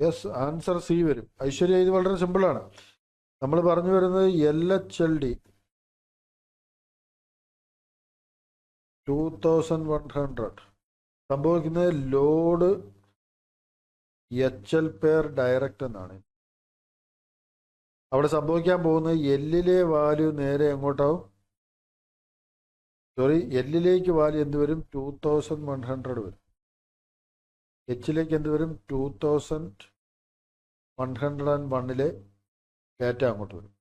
Yes, answer C വരും. ഐശ്വര്യ, ഇത് വളരെ സിമ്പിളാണ്. നമ്മൾ പറഞ്ഞു വരുന്നത് LHLD 2100 സംഭവിക്കുന്നത് ലോഡ് HL പെയർ ഡയറക്റ്റ് എന്നാണ്. അവിടെ സംഭവിക്കാൻ പോകുന്നത് എല്ലിലെ വാല്യൂ നേരെ എങ്ങോട്ടാവും? സോറി, എല്ലിലേക്ക് വാല്യൂ എന്ത് വരും? 2100 വരും. എച്ചിലേക്ക് എന്ത് വരും? 2101 ഡാറ്റ അങ്ങോട്ട് വരും.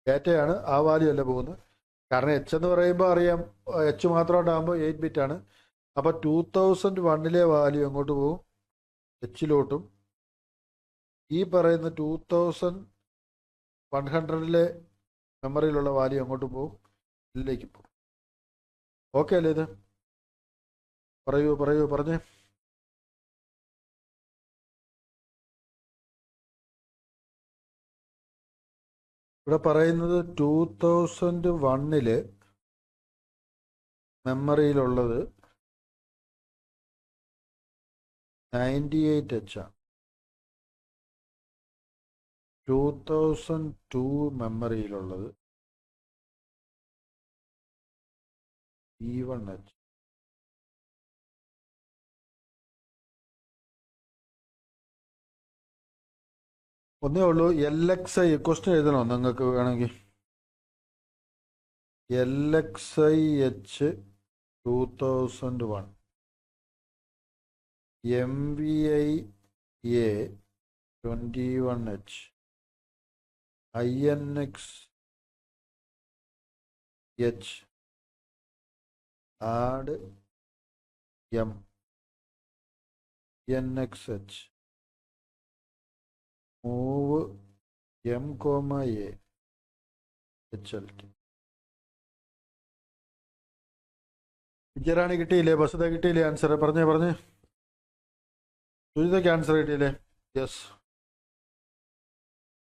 ഡാറ്റയാണ്, ആ വാല്യൂ അല്ല പോകുന്നത്. കാരണം എച്ച് എന്ന് പറയുമ്പോൾ അറിയാം, എച്ച് മാത്രമായിട്ടാകുമ്പോൾ 8 ബിറ്റാണ്. അപ്പോൾ 2001 വാല്യൂ എങ്ങോട്ട് പോകും? എച്ചിലോട്ടും. ഈ പറയുന്ന 2100 മെമ്മറിയിലുള്ള വാല്യൂ എങ്ങോട്ട് പോകും? ഇതിലേക്ക് പോകും. ഓക്കെ അല്ലേ ഇത്? പറഞ്ഞേ. ഇവിടെ പറയുന്നത് 2001 മെമ്മറിയിലുള്ളത് 98H ആണ്. 2002 മെമ്മറിയിലുള്ളത് E1H. ഒന്നേ ഉള്ളൂ, LXI ക്വസ്റ്റ്യൻ എഴുതണോ നിങ്ങൾക്ക് വേണമെങ്കിൽ? LXIH 2001, MVIA 21H, INXH, add M, NXH, move M, A, HLT. വിജയറാണി കിട്ടിയില്ലേ? ബസുത കിട്ടിയില്ലേ? ആൻസർ പറഞ്ഞേ. സുജിതയ്ക്ക് ആൻസർ കിട്ടിയില്ലേ? യെസ്.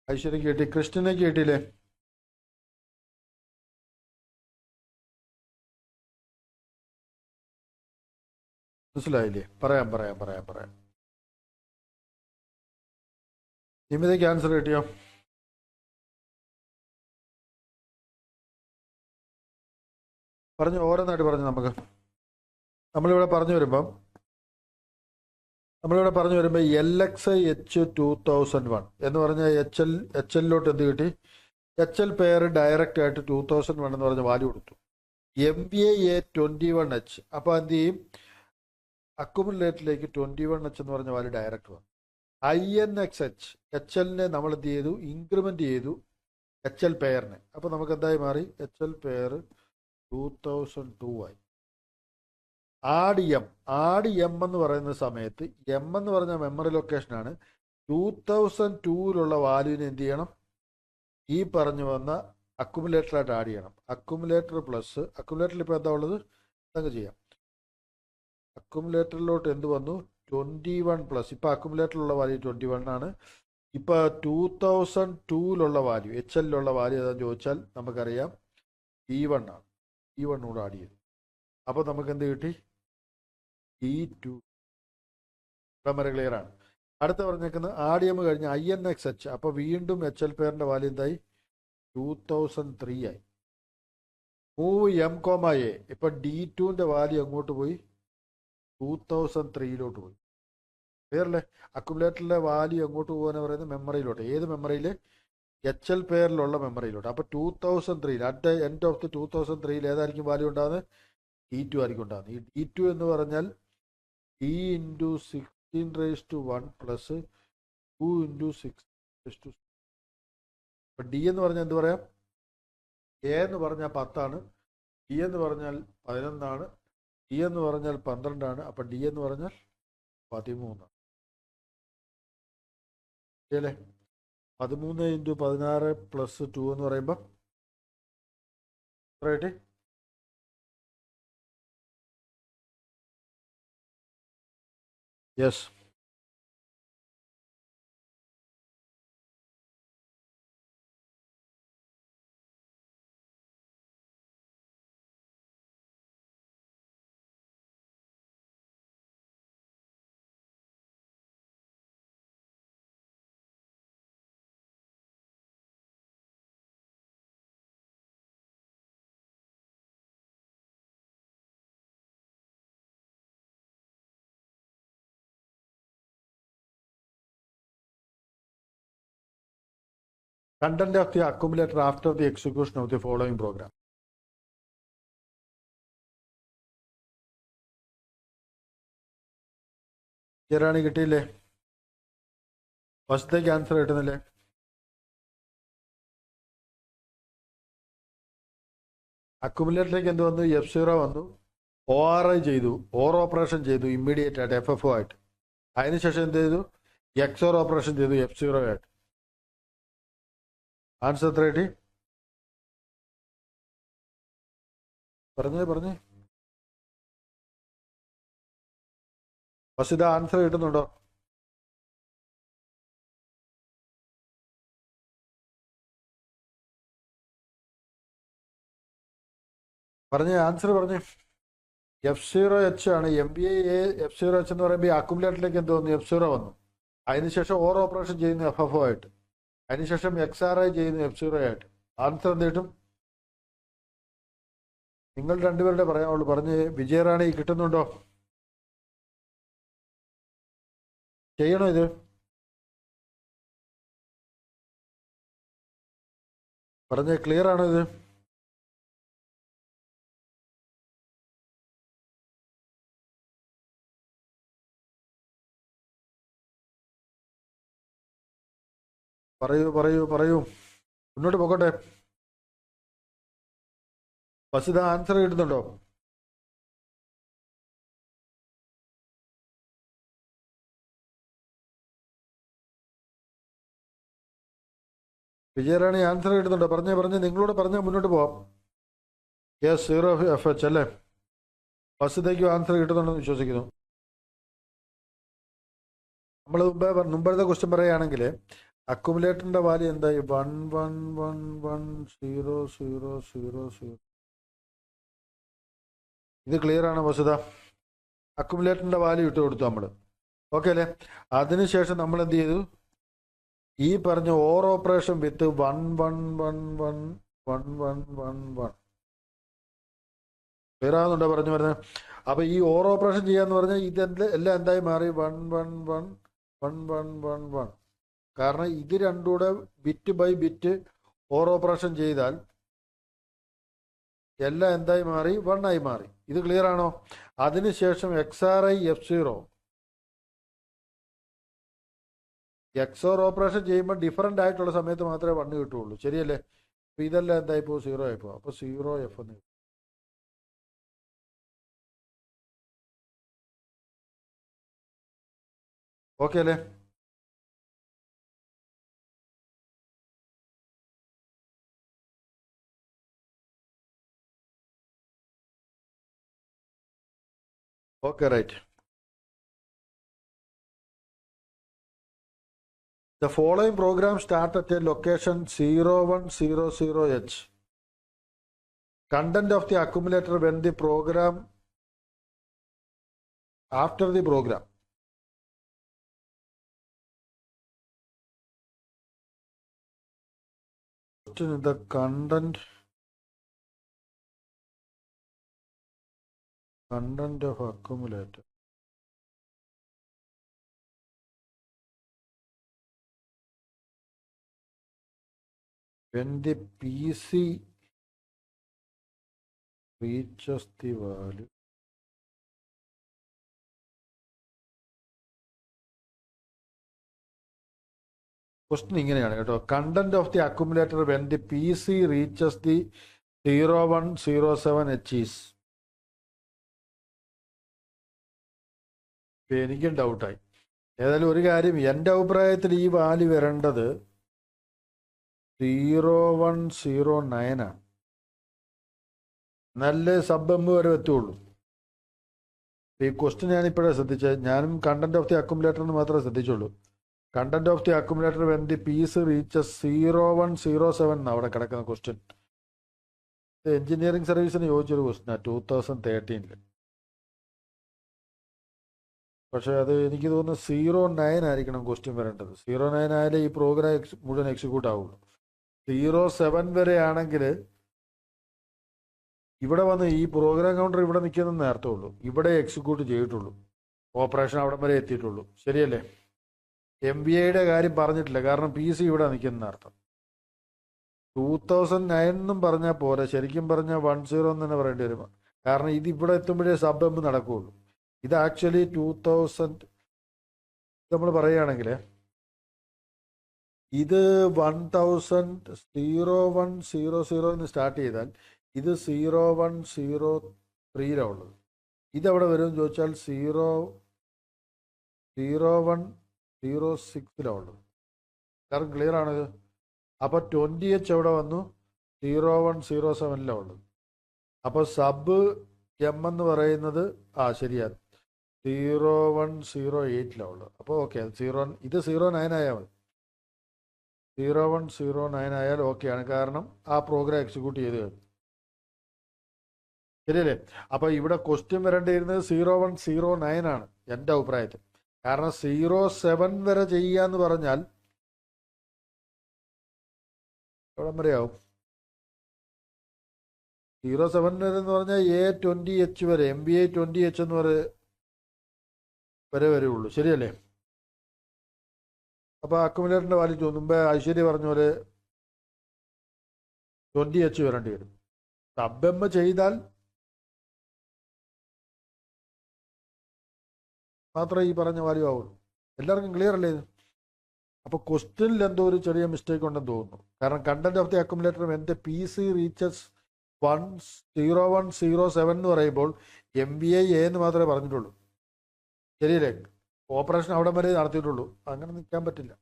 ഐശ്വര്യക്ക് കിട്ടി. കൃഷ്ണനേക്ക് കിട്ടിയില്ലേ? മനസ്സിലായില്ലേ? പറയാം. നിമിതയ്ക്ക് ആൻസർ കിട്ടിയോ? ഓരോന്നായിട്ട് പറഞ്ഞു. നമ്മളിവിടെ പറഞ്ഞു വരുമ്പോൾ LXIH 2001 എന്ന് പറഞ്ഞാൽ HLലോട്ട് എന്ത് കിട്ടി? HL പെയർ ഡയറക്റ്റ് ആയിട്ട് 2001 എന്ന് പറഞ്ഞ വാല്യൂ കൊടുത്തു. MVIA 21H, അപ്പോൾ എന്ത് ചെയ്യും? അക്കുമുലേറ്ററിലേക്ക് 21H എന്ന് പറഞ്ഞ വാല്യൂ ഡയറക്റ്റ് വന്നു. INXH, HLനെ നമ്മൾ എന്ത് ചെയ്തു? ഇൻക്രിമെന്റ് ചെയ്തു HL പെയറിനെ. അപ്പോൾ നമുക്ക് എന്തായി മാറി? HL പെയർ 2002 ആയി. ആഡ് എം എന്ന് പറയുന്ന സമയത്ത് എം എന്ന് പറഞ്ഞ മെമ്മറി ലൊക്കേഷനാണ്. 2002 വാല്യൂവിനെ എന്ത് ചെയ്യണം? ഈ പറഞ്ഞു വന്ന അക്കുമുലേറ്ററായിട്ട് ആഡ് ചെയ്യണം. അക്കുമുലേറ്ററിൽ ഇപ്പോൾ എന്താ ഉള്ളത്? അതങ്ങ് ചെയ്യാം. അക്കുമുലേറ്ററിലോട്ട് എന്ത് വന്നു? 21+. ഇപ്പോൾ അക്കുമുലേറ്ററിലുള്ള വാല്യൂ 21 ആണ്. ഇപ്പോൾ 2002 വാല്യൂ, HLലുള്ള വാല്യൂ ഏതാണെന്ന് ചോദിച്ചാൽ നമുക്കറിയാം E1 ആണ്. E1 കൂടെ ആഡ് ചെയ്തു. അപ്പോൾ നമുക്ക് എന്ത് കിട്ടി? E2. വരെ ക്ലിയർ ആണ്. അടുത്ത പറഞ്ഞേക്കുന്നത് RDM കഴിഞ്ഞ് INXH. അപ്പോൾ വീണ്ടും HL പെയറിൻ്റെ വാല്യൂ എന്തായി? 2003 ആയി. Move M, A. ഇപ്പം D2ൻ്റെ വാല്യൂ എങ്ങോട്ട് പോയി? 2003 പോയി. ക്ലിയർ അല്ലേ? അക്കുമുലേറ്ററിലെ വാല്യൂ എങ്ങോട്ട് പോകാന്ന് പറയുന്നത് മെമ്മറിയിലോട്ട്. ഏത് മെമ്മറിയിൽ? HL പെയറിലുള്ള മെമ്മറിയിലോട്ട്. അപ്പോൾ 2003 at the end of the 2003 ഏതായിരിക്കും വാല്യൂ ഉണ്ടാകുന്നത്? D2 ആയിരിക്കും ഉണ്ടാകുന്നത്. ഈ D2 എന്ന് പറഞ്ഞാൽ D × 16⁻1 + 2 × 6⁻6. അപ്പം D എന്ന് പറഞ്ഞാൽ എന്ത് പറയാം? A എന്ന് പറഞ്ഞാൽ 10 ആണ്. D എന്ന് പറഞ്ഞാൽ 11 ആണ്. D എന്ന് പറഞ്ഞാൽ 12 ആണ്. അപ്പം D എന്ന് പറഞ്ഞാൽ 13 ആണ്. ശരിയല്ലേ? 13 × 16 + 2 എന്ന് പറയുമ്പോൾ എത്രയായിട്ട്? Yes. Content of the accumulator after the execution of the following program. ചെറാണി കിട്ടിയില്ലേ? ഫസ്റ്റത്തേക്ക് ആൻസർ കിട്ടുന്നില്ലേ? അക്യുമുലേറ്ററിലേക്ക് എന്ത് വന്നു? F0 വന്നു. ORI ചെയ്തു, ഓർ ഓപ്പറേഷൻ ചെയ്തു ഇമ്മീഡിയറ്റ് ആയിട്ട് FFO ആയിട്ട്. അതിനുശേഷം എന്ത് ചെയ്തു? XOR ഓപ്പറേഷൻ ചെയ്തു F0 ആയിട്ട്. ആൻസർ എത്ര കിട്ടി? പറഞ്ഞേ. പക്ഷെ ഇത് ആൻസർ കിട്ടുന്നുണ്ടോ? ആൻസർ പറഞ്ഞേ. F0H ആണ്. MBA F0H എന്ന് പറയുമ്പോൾ ഈ അക്യുമുലേറ്ററിലേക്ക് എന്ത് വന്നു? F0 വന്നു. അതിനുശേഷം ഓർ ഓപ്പറേഷൻ ചെയ്യുന്നു FFO ആയിട്ട്. അതിനുശേഷം XRI ചെയ്യുന്നു F0 ആയിട്ട്. ആൻസർ എന്ത് കിട്ടും? നിങ്ങൾ രണ്ടുപേരുടെ പറയാവുള്ളൂ. പറഞ്ഞ് വിജയറാണി കിട്ടുന്നുണ്ടോ? ചെയ്യണോ ഇത്? പറഞ്ഞേ, ക്ലിയർ ആണോ ഇത്? പറയൂ. മുന്നോട്ട് പോകട്ടെ. ബസ് ഇത് ആൻസർ കിട്ടുന്നുണ്ടോ? വിജയറാണി ആൻസർ കിട്ടുന്നുണ്ടോ? പറഞ്ഞേ നിങ്ങളോട് പറഞ്ഞാൽ മുന്നോട്ട് പോവാം. യെസ്, 0FH അല്ലേ? ബസ്സിലേക്ക് ആൻസർ കിട്ടുന്നുണ്ടെന്ന് വിശ്വസിക്കുന്നു. നമ്മൾ മുമ്പത്തെ ക്വസ്റ്റ്യൻ പറയുകയാണെങ്കിൽ അക്യുമുലേറ്ററിന്റെ വാല്യൂ എന്തായി? 1111000. ഇത് ക്ലിയർ ആണ് വസുത? അക്യുമുലേറ്ററിന്റെ വാല്യൂ ഇട്ട് കൊടുത്തു നമ്മൾ. ഓക്കെ അല്ലേ? അതിനുശേഷം നമ്മൾ എന്ത് ചെയ്തു? ഈ പറഞ്ഞ ഓർ ഓപ്പറേഷൻ വിത്ത് 11111111 ക്ലിയർ ആകുന്നുണ്ടോ? പറഞ്ഞു വരുന്നത്. അപ്പൊ ഈ ഓർ ഓപ്പറേഷൻ ചെയ്യാന്ന് പറഞ്ഞാൽ ഇതെല്ലാം എന്തായി മാറി? 111111. കാരണം ഇത് രണ്ടുകൂടെ bit by bit or operation ചെയ്താൽ എല്ലാം എന്തായി മാറി? 1 ആയി മാറി. ഇത് ക്ലിയർ ആണോ? അതിനുശേഷം XRI F0. XOR ഓപ്പറേഷൻ ചെയ്യുമ്പോൾ ഡിഫറൻ്റ് ആയിട്ടുള്ള സമയത്ത് മാത്രമേ 1 കിട്ടുള്ളൂ. ശരിയല്ലേ? അപ്പൊ ഇതെല്ലാം എന്തായിപ്പോ? 0 ആയിപ്പോ. അപ്പൊ 0F എന്ന്. ഓക്കെ അല്ലേ? Okay, right. The following program start at a location 0100H. Content of the accumulator when the program after the program. The content of accumulator. When the PC reaches the value. Question ഇങ്ങനെയാണ് കേട്ടോ. Content of the accumulator when the PC reaches the 0107H is. എനിക്കും ഡൗട്ടായി. ഏതായാലും ഒരു കാര്യം, എൻ്റെ അഭിപ്രായത്തിൽ ഈ value വരേണ്ടത് 0109 ആണ്. നല്ല സബ് എം വരെ എത്തുള്ളൂ. ഈ ക്വസ്റ്റ്യൻ ഞാനിപ്പോഴേ ശ്രദ്ധിച്ചത്. ഞാനും കണ്ടന്റ് ഓഫ് ദി അക്യുമുലേറ്ററിന് മാത്രമേ ശ്രദ്ധിച്ചുള്ളൂ. Content of the accumulator when the PC reaches 0107 എന്നാണ് അവിടെ കിടക്കുന്ന ക്വസ്റ്റ്യൻ. എഞ്ചിനീയറിംഗ് സർവീസിന് ചോദിച്ചൊരു ക്വസ്റ്റ്യനാണ് 2013. പക്ഷേ അത് എനിക്ക് തോന്നുന്നു 09 ആയിരിക്കണം ക്വസ്റ്റ്യൻ വരേണ്ടത്. 09 ആയാലേ ഈ പ്രോഗ്രാം മുഴുവൻ എക്സിക്യൂട്ട് ആവുള്ളൂ. 07 വരെ ആണെങ്കിൽ ഇവിടെ വന്ന് ഈ പ്രോഗ്രാം കൗണ്ടർ ഇവിടെ നിൽക്കുന്ന നേരത്തെ ഉള്ളൂ. ഇവിടെ എക്സിക്യൂട്ട് ചെയ്തിട്ടുള്ളൂ. ഓപ്പറേഷൻ അവിടെ വരെ എത്തിയിട്ടുള്ളൂ. ശരിയല്ലേ? MBAയുടെ കാര്യം പറഞ്ഞിട്ടില്ല. കാരണം PC ഇവിടെ നിൽക്കുന്ന അർത്ഥം. 2009 എന്നും പറഞ്ഞാൽ പോരെ, ശരിക്കും പറഞ്ഞാൽ 10 എന്ന് തന്നെ പറയേണ്ടി വരും. കാരണം ഇത് ഇവിടെ എത്തുമ്പോഴേ സബ് എം നടക്കുകയുള്ളൂ. ഇത് ആക്ച്വലി 2000 നമ്മൾ പറയുകയാണെങ്കിൽ ഇത് 100100 സ്റ്റാർട്ട് ചെയ്താൽ ഇത് 0103 ഉള്ളത്. ഇതെവിടെ വരും ചോദിച്ചാൽ 0106 ഉള്ളത്. കാരണം ക്ലിയർ ആണിത്. അപ്പോൾ 20H എവിടെ വന്നു? 0107 ഉള്ളത്. അപ്പോൾ സബ് എം എന്ന് പറയുന്നത് ശരിയാണ് 0108 ഉള്ളത്. അപ്പോൾ ഓക്കെ, ഇത് 09 ആയാൽ മതി. 0109 ആയാൽ ഓക്കെയാണ്. കാരണം ആ പ്രോഗ്രാം എക്സിക്യൂട്ട് ചെയ്ത് കഴിഞ്ഞു. ശരിയല്ലേ? അപ്പോൾ ഇവിടെ ക്വസ്റ്റ്യൻ വരേണ്ടിയിരുന്നത് 0109 ആണ് എൻ്റെ അഭിപ്രായത്തിൽ. കാരണം 07 വരെ ചെയ്യാന്ന് പറഞ്ഞാൽ എവിടം വരെയാവും? 07 വരെ എന്ന് പറഞ്ഞാൽ A20H വരെ, MBA 20H എന്ന് വരെ വരുള്ളൂ. ശരിയല്ലേ? അപ്പോൾ അക്കുമുലേറ്ററിൻ്റെ വാല്യൂ മുമ്പേ ഐശ്വര്യ പറഞ്ഞ പോലെ 20H വരേണ്ടി വരും. സബ് എം ചെയ്താൽ മാത്രമേ ഈ പറഞ്ഞ വാല്യൂ ആവുള്ളൂ. എല്ലാവർക്കും ക്ലിയർ അല്ലേ ഇത്? അപ്പോൾ ക്വസ്റ്റ്യനിൽ എന്തോ ഒരു ചെറിയ മിസ്റ്റേക്ക് ഉണ്ടെന്ന് തോന്നുന്നു. കാരണം കണ്ടന്റ് ഓഫ് ദി അക്കുമുലേറ്റർ എൻ്റെ PC റീച്ചസ് 0107 എന്ന് പറയുമ്പോൾ MBA എന്ന് മാത്രമേ പറഞ്ഞിട്ടുള്ളൂ. ശരിയല്ലേ? ഓപ്പറേഷൻ അവിടെ വരെ നടത്തിയിട്ടുള്ളൂ. അങ്ങനെ നിൽക്കാൻ പറ്റില്ല.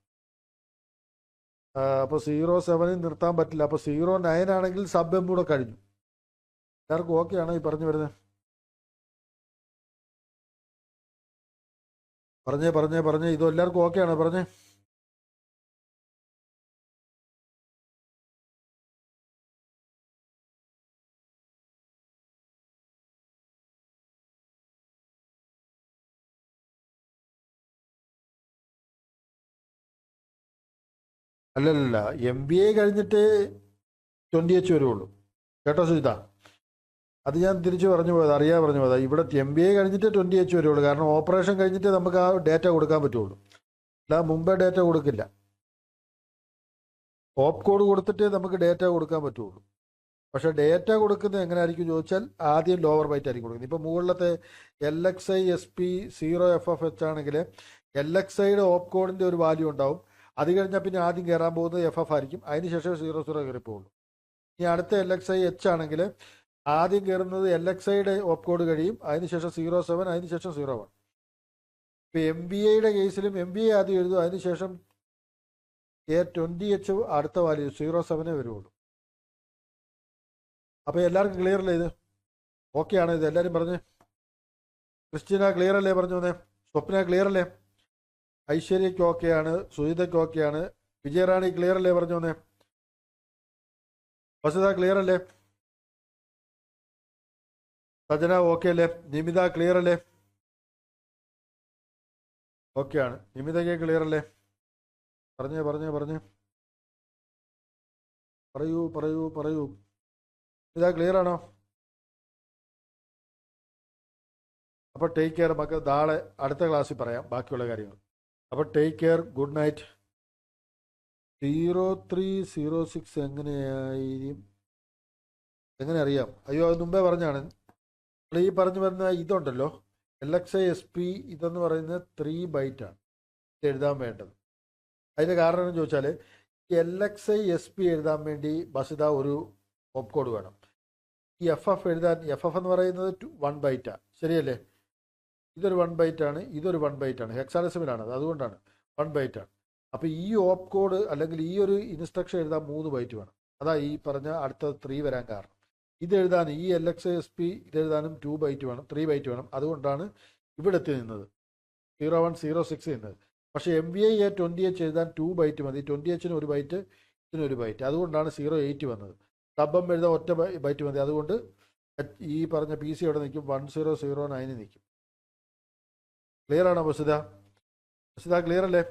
അപ്പോൾ 07 നിർത്താൻ പറ്റില്ല. അപ്പോൾ 09 ആണെങ്കിൽ സബ് എം കൂടെ കഴിഞ്ഞു. എല്ലാവർക്കും ഓക്കെ ആണോ ഈ പറഞ്ഞു വരുന്നത്? പറഞ്ഞേ ഇത് എല്ലാവർക്കും ഓക്കെ ആണോ? പറഞ്ഞേ. അല്ലല്ല, MBA കഴിഞ്ഞിട്ട് 20H വരുള്ളൂ. കേട്ടോ സുജിത? അത് ഞാൻ തിരിച്ച് പറഞ്ഞു പോയത്, പറഞ്ഞു പോയതാ. ഇവിടെ MBA കഴിഞ്ഞിട്ട് 20H വരുള്ളൂ. കാരണം ഓപ്പറേഷൻ കഴിഞ്ഞിട്ട് നമുക്ക് ആ ഡേറ്റ കൊടുക്കാൻ പറ്റുള്ളൂ. അല്ല, മുമ്പേ ഡേറ്റ കൊടുക്കില്ല. ഓപ്പ് കോഡ് കൊടുത്തിട്ട് നമുക്ക് ഡേറ്റ കൊടുക്കാൻ പറ്റുള്ളൂ. പക്ഷേ ഡേറ്റ കൊടുക്കുന്നത് എങ്ങനെയായിരിക്കും ചോദിച്ചാൽ ആദ്യം ലോവർ ബൈറ്റ് ആയിരിക്കും കൊടുക്കുന്നത്. ഇപ്പോൾ മുകളിലത്തെ LXI SP 0FFH ആണെങ്കിൽ LXIയുടെ ഓപ്പ് കോഡിൻ്റെ ഒരു വാല്യൂ ഉണ്ടാവും. അത് കഴിഞ്ഞാൽ പിന്നെ ആദ്യം കയറാൻ പോകുന്നത് FF ആയിരിക്കും. അതിനുശേഷം 00 കയറി പോകുള്ളൂ. ഇനി അടുത്ത LXI H ആണെങ്കിൽ ആദ്യം കയറുന്നത് LXIയുടെ ഓപ്പ് കോഡ് കഴിയും. അതിനുശേഷം 07, അതിനുശേഷം 01. ഇപ്പോൾ MBAയുടെ കേസിലും MBA ആദ്യം എഴുതും. അതിനുശേഷം A20H അടുത്ത വാല്യൂ 07 വരുള്ളൂ. അപ്പോൾ എല്ലാവർക്കും ക്ലിയർ അല്ലേ ഇത്? ഓക്കെ ആണ് ഇത്? എല്ലാവരും പറഞ്ഞ്. ക്രിസ്റ്റീന ക്ലിയർ അല്ലേ? പറഞ്ഞു വന്നേ. സ്വപ്ന ക്ലിയർ അല്ലേ? ഐശ്വര്യയ്ക്ക് ഓക്കെയാണ്, സുജിതയ്ക്ക് ഓക്കെയാണ്, വിജയറാണി ക്ലിയർ അല്ലേ? പറഞ്ഞു വന്നേ. വസുധ ക്ലിയർ അല്ലേ? സജന ഓക്കെ അല്ലേ? നിമിത ക്ലിയർ അല്ലേ? ഓക്കെയാണ്. നിമിതയ്ക്ക് ക്ലിയർ അല്ലേ? പറഞ്ഞേ പറയൂ. ഇതാ ക്ലിയർ ആണോ? അപ്പോൾ ടേക്ക് കെയർ. നമുക്ക് നാളെ അടുത്ത ക്ലാസ്സിൽ പറയാം ബാക്കിയുള്ള കാര്യങ്ങൾ. അപ്പോൾ ടേക്ക് കെയർ. Good night. 0306 എങ്ങനെ അറിയാം? അയ്യോ, അത് മുമ്പേ പറഞ്ഞാണ്. നമ്മൾ ഈ പറഞ്ഞു വരുന്ന ഇതുണ്ടല്ലോ, LXI SP ഇതെന്ന് പറയുന്നത് 3 ബൈറ്റാണ് എഴുതാൻ വേണ്ടത്. അതിൻ്റെ കാരണം എന്ന് ചോദിച്ചാൽ LXI SP എഴുതാൻ വേണ്ടി ബസിത ഒരു ഓപ്പ് കോഡ് വേണം. ഈ FF എഴുതാൻ, FF എന്ന് പറയുന്നത് 1 ബൈറ്റാണ്. ശരിയല്ലേ? ഇതൊരു 1 ബൈറ്റാണ്, ഇതൊരു 1 ബൈറ്റാണ്. ഹെക്സാഡെസിമലാണ്, അതുകൊണ്ടാണ് 1 ബൈറ്റാണ്. അപ്പോൾ ഈ ഓപ്പ് കോഡ് അല്ലെങ്കിൽ ഈ ഒരു ഇൻസ്ട്രക്ഷൻ എഴുതാൻ 3 ബൈറ്റ് വേണം. അതാ ഈ പറഞ്ഞ അടുത്ത 3 വരാൻ കാരണം. ഇതെഴുതാൻ ഈ LXI SP ഇതെഴുതാനും 2 ബൈറ്റ് വേണം, 3 ബൈറ്റ് വേണം. അതുകൊണ്ടാണ് ഇവിടെ എത്തി നിന്നത് 0106 നിന്നത്. പക്ഷേ MBA A20H എഴുതാൻ 2 ബൈറ്റ് മതി. 20Hന് 1 ബൈറ്റ്, ഇതിനൊരു ബൈറ്റ്. അതുകൊണ്ടാണ് 08 വന്നത്. സബം എഴുതാൻ ഒറ്റ ബൈറ്റ് മതി. അതുകൊണ്ട് ഈ പറഞ്ഞ PC അവിടെ നിൽക്കും, 1009 നിൽക്കും. ക്ലിയർ ആണോ വസുധ? ക്ലിയർ അല്ലേ?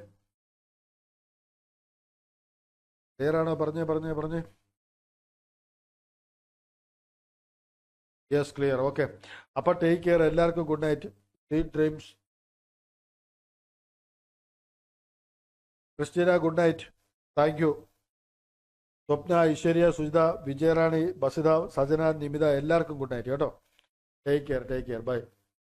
ക്ലിയർ ആണോ? പറഞ്ഞേ. Yes, clear. ഓക്കെ. അപ്പോൾ ടേക്ക് കെയർ. എല്ലാവർക്കും good night. Sweet dreams. Christina good night. Thank you. Swapna, Aishwarya, Sujitha, Vijayarani, Basitha, Sajana, Nimitha എല്ലാവർക്കും ഗുഡ് നൈറ്റ് കേട്ടോ. Take care by.